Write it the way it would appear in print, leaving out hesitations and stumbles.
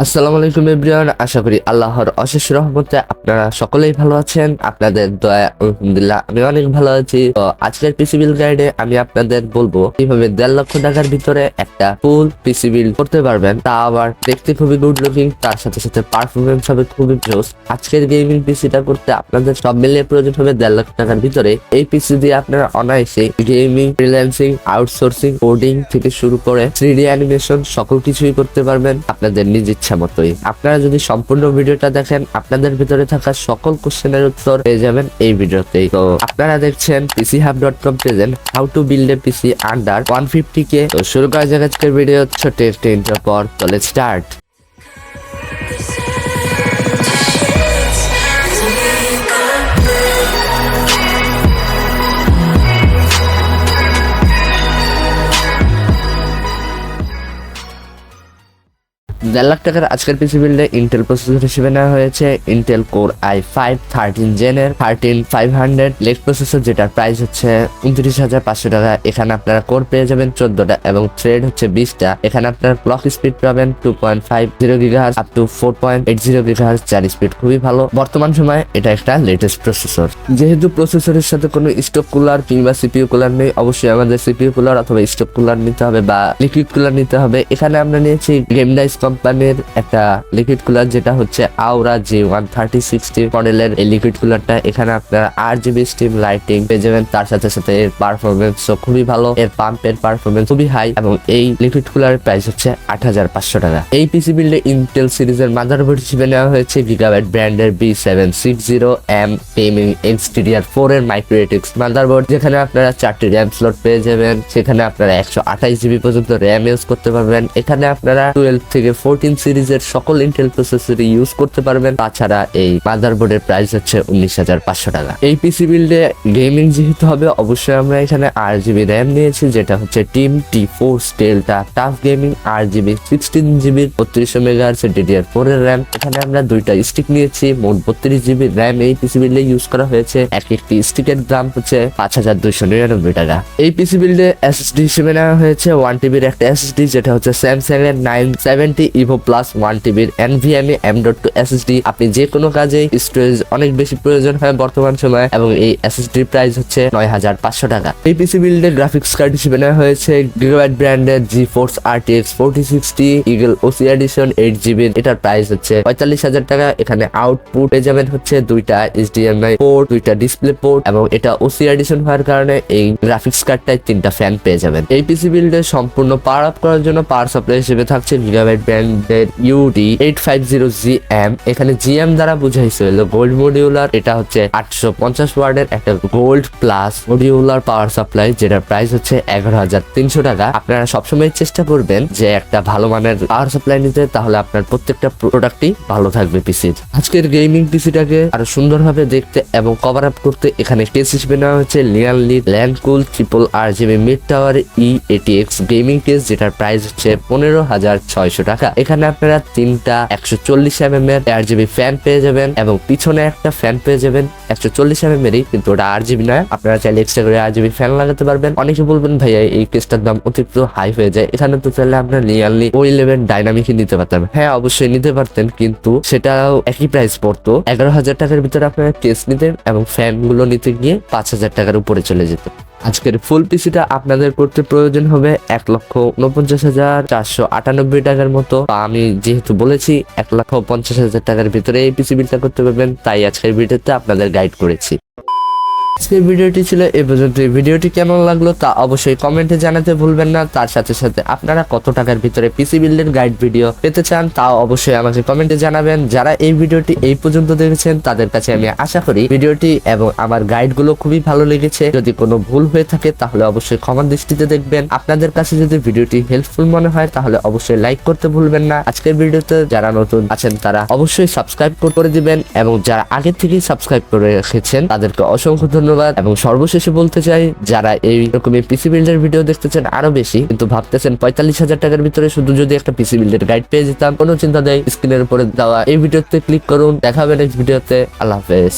আসসালামু আলাইকুম এভরিওয়ান, আশা করি আল্লাহর অশেষ রহমতে আপনারা সকলেই ভালো আছেন। আপনাদের দয়া আলহামদুলিল্লাহ আমি অনেক ভালো আছি। তো আজকের পিসি বিল্ড গাইডে আমি আপনাদের বলবো কিভাবে 1.5 লক্ষ টাকার ভিতরে একটা ফুল পিসি বিল্ড করতে পারবেন, তা আবার দেখতে খুবই গুড লুকিং, তার সাথে সাথে পারফরমেন্স হবে খুবই জোস। আজকের গেমিং পিসিটা করতে আপনাদের সব মিলিয়ে প্রয়োজন হবে 1.5 লক্ষ টাকার ভিতরে। এই পিসি দিয়ে আপনারা অনায়াসে গেমিং, ফ্রিল্যান্সিং, আউটসোর্সিং, কোডিং থেকে শুরু করে 3D অ্যানিমেশন সকল কিছুই করতে পারবেন আপনাদের নিজ ইচ্ছা মতোই। আপনারা যদি সম্পূর্ণ ভিডিওটা দেখেন আপনাদের ভিতরে থাকা সকল কোশ্চেনের উত্তর পেয়ে যাবেন এই ভিডিওতেই। তো আপনারা দেখছেন PCHub.com present how to build a PC under 150k। তো শুরু করা যাক আজকের ভিডিও ছোট্ট একটা ইন্ট্রো পর। তো লেটস স্টার্ট। 1.5 লাখ টাকার আজকের পিসি বিল্ডে ইন্টেল প্রসেসর হিসেবে নেওয়া হয়েছে Intel core i5 13 জেনের 13500 leg processor, যেটার প্রাইস হচ্ছে 29,500 টাকা। এখানে আপনারা কোর পেয়ে যাবেন 14টা এবং থ্রেড হচ্ছে 20টা। এখানে আপনারা ক্লক স্পিড পাবেন 2.50 GHz আপ টু 4.80 GHz, যার স্পিড খুবই ভালো। বর্তমান সময়ে এটা একটা লেটেস্ট প্রসেসর। যেহেতু প্রসেসরের সাথে কোনো স্টক কুলার কিংবা সিপিইউ কুলার নেই, অবশ্যই আমাদের সিপিইউ কুলার অথবা স্টক কুলার নিতে হবে বা লিকুইড কুলার নিতে হবে। এখানে আমরা নিয়েছি গেমডাইস কোম্পানির একটা লিকুইড কুলার, যেটা হচ্ছে আওরা G13060 মডেলের এই লিকুইড কুলারটা। এখানে আপনারা RGB স্টিম লাইটিং পেয়ে যাবেন, তার সাথে সাথে এর পারফরমেন্সও খুবই ভালো, এর পাম্পের পারফরমেন্স খুবই হাই এবং এই লিকুইড কুলারের প্রাইস হচ্ছে 8,500 টাকা। এই পিসি বিল্ডে ইন্টেল সিরিজের মাদারবোর্ড হিসেবে নেওয়া হয়েছে গিগাবাইট ব্র্যান্ডের B760M গেমিং XDDR4 এর মাইক্রো RTX মাদারবোর্ড, যেখানে আপনারা 4টি র্যাম স্লট পেয়ে যাবেন। সেখানে আপনারা 128 GB পর্যন্ত র্যাম ইউজ করতে পারবেন। এখানে আপনারা 12 থেকে 14 সিরিজের সকল ইন্টেল প্রসেসর ইউজ করতে পারবেন। তাছাড়া এই মাদারবোর্ডের প্রাইস হচ্ছে 19,500 টাকা। এই পিসি বিল্ডে গেমিং যেহেতু হবে, অবশ্যই আমরা এখানে RGB র্যাম নিয়েছি, যেটা হচ্ছে টিম T4 স্টেলটা tough gaming RGB 16 GB 3200 MHz DDR4 এর র্যাম। এখানে আমরা দুইটা স্টিক নিয়েছি, মোট 32 GB র্যাম এই পিসি বিল্ডে ইউজ করা হয়েছে। একটি স্টিকের দাম হচ্ছে 5,299 টাকা। এই পিসি বিল্ডে SSD হিসেবে নেওয়া হয়েছে 1TB এর একটা SSD, যেটা হচ্ছে স্যামসাং এর 970 Evo Plus 1TB NVMe M.2 SSD। আপনি যে কোনো কাজে স্টোরেজ অনেক বেশি প্রয়োজন হয় বর্তমান সময়ে, এবং এই SSD প্রাইস হচ্ছে 9,500 টাকা। এই পিসি বিল্ডে গ্রাফিক্স কার্ড হিসেবে নেওয়া হয়েছে গিগাবাইট ব্র্যান্ডের GeForce RTX 4060 Eagle OC Edition 8GB। এটার প্রাইস হচ্ছে 45,000 টাকা। এখানে আউটপুট পেয়ে যাবেন হচ্ছে দুইটা HDMI পোর্ট, দুইটা ডিসপ্লে পোর্ট, এবং এটা OC Edition হওয়ার কারণে এই গ্রাফিক্স কার্ডটায় 3টা ফ্যান পেয়ে যাবেন। এই পিসি বিল্ডে সম্পূর্ণ পাওয়ার আপ করার জন্য পাওয়ার সাপ্লাই হিসেবে থাকছে গিগাবাইট ব্র্যান্ডের UD850GM। এখানে GM দ্বারা বুঝাইছে হলো গোল্ড মডিউলার। এটা হচ্ছে 850 ওয়াটের একটা gold plus modular power supply, যেটার প্রাইস হচ্ছে 11,300 টাকা। আপনারা সবসময় চেষ্টা করবেন যে একটা ভালো মানের পাওয়ার সাপ্লাই নিতে, তাহলে আপনার প্রত্যেকটা প্রোডাক্টই ভালো থাকবে পিসির। আজকের গেমিং পিসিটাকে আরো সুন্দরভাবে দেখতে এবং কভার আপ করতে এখানে কেস হিসেবে নেওয়া হচ্ছে Lian Li Lancool triple RGB mid tower E80X gaming case, যেটার প্রাইস হচ্ছে 15,600 টাকা। এখানে আপনারা 3টা 140mm এর RGB ফ্যান পেয়ে যাবেন এবং পিছনে একটা ফ্যান পেয়ে যাবেন 140mm এরই, কিন্তু ওটা RGB নয়। আপনারা চাইলে এক্সট্রা করে RGB ফ্যান লাগাতে পারবেন। অনেকে বলবেন ভাইয়া এই কেসটার দাম অতিরিক্ত হাই হয়ে যায়, এখানে তো চাইলে আপনার লিয়ানলি O11 ডাইনামিকই নিতে পারতেন। হ্যাঁ, অবশ্যই নিতে পারতেন, কিন্তু সেটাও একই প্রাইস পড়তো। 11,000 টাকার ভিতরে আপনারা কেস নিতেন এবং ফ্যান গুলো নিতে গিয়ে 5,000 টাকার উপরে চলে যেত। আজকের ফুল পিসিটা আপনাদের করতে প্রয়োজন হবে 1,49,498 টাকার মতো। আমি যেহেতু বলেছি 1,50,000 টাকার ভিতরে এই পিসি বিলটা করতে পারবেন, তাই আজকের ভিডিওতে আপনাদের গাইড করেছি। আজকের ভিডিওটি ছিল এই পর্যন্ত। ভিডিওটি কেমন লাগলো তা অবশ্যই কমেন্টে জানাতে ভুলবেন না। তার সাথে সাথে আপনারা কত টাকার ভিতরে পিসি বিল্ডের গাইড ভিডিও পেতে চান তাও অবশ্যই আমাকে কমেন্টে জানাবেন। যারা এই ভিডিওটি এই পর্যন্ত দেখেছেন তাদের কাছে আমি আশা করি ভিডিওটি এবং আমার গাইডগুলো খুবই ভালো লেগেছে। যদি কোনো ভুল হয়ে থাকে তাহলে অবশ্যই ক্ষমার দৃষ্টিতে দেখবেন। আপনাদের কাছে যদি ভিডিওটি হেল্পফুল মনে হয় তাহলে অবশ্যই লাইক করতে ভুলবেন না। আজকের ভিডিওতে যারা নতুন আছেন তারা অবশ্যই সাবস্ক্রাইব করে দিবেন, এবং যারা আগে থেকেই সাবস্ক্রাইব করে রেখেছেন তাদেরকে অসংখ্য ধন্যবাদ। এবং সর্বশেষে বলতে চাই, যারা এই রকমের পিসি বিল্ডের ভিডিও দেখতে চান আরো বেশি, কিন্তু ভাবতেছেন 45,000 টাকার ভিতরে শুধু যদি একটা পিসি বিল্ডের গাইড পেয়ে যেতাম, কোনো চিন্তা নেই, স্ক্রিনের উপরে দেওয়া এই ভিডিওতে ক্লিক করুন। দেখা হবে নেক্সট ভিডিওতে। আল্লাহ হাফেজ।